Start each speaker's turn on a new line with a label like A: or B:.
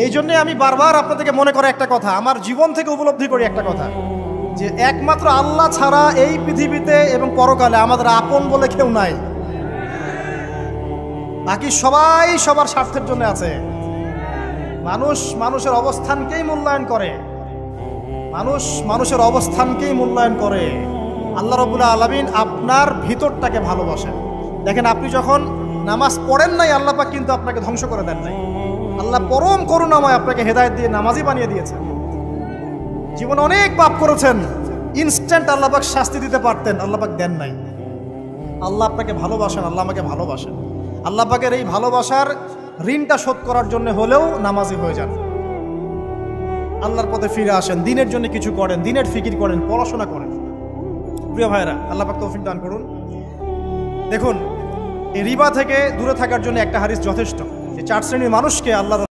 A: এই জন্যে আমি বারবার আপনাদেরকে মনে করে একটা কথা, আমার জীবন থেকে উপলব্ধি করি একটা কথা, যে একমাত্র আল্লাহ ছাড়া এই পৃথিবীতে এবং পরকালে আমাদের আপন বলে কেউ নাই। বাকি সবাই সবার স্বার্থের জন্য আছে। মানুষ মানুষের অবস্থানকেই মূল্যায়ন করে, মানুষ মানুষের অবস্থানকেই মূল্যায়ন করে। আল্লাহ রাব্বুল আলামিন আপনার ভিতরটাকে ভালোবাসেন। দেখেন, আপনি যখন নামাজ পড়েন নাই, আল্লাহ পাক কিন্তু আপনাকে ধ্বংস করে দেন নাই। আল্লাহ পরম করুণাময় আপনাকে হেদায়েত দিয়ে নামাজি বানিয়ে দিয়েছেন। জীবনে অনেক পাপ করেছেন, ইনস্ট্যান্ট আল্লাহ পাক শাস্তি দিতে পারতেন, আল্লাহ পাক দেন নাই। আল্লাহ আপনাকে ভালোবাসেন, আল্লাহ আমাকে ভালোবাসেন। আল্লাহ পাকের এই ভালোবাসার ঋণটা শোধ করার জন্য হলেও নামাজি হয়ে যান, আল্লাহর পথে ফিরে আসেন, দিনের জন্য কিছু করেন, দিনের ফিকির করেন, পড়াশোনা করেন। প্রিয় ভাইরা, আল্লাহ পাক তৌফিক দান করুন। দেখুন, এই রিবা থেকে দূরে থাকার জন্য একটা হাদিস যথেষ্ট, যে 4 শ্রেণীর মানুষকে আল্লাহ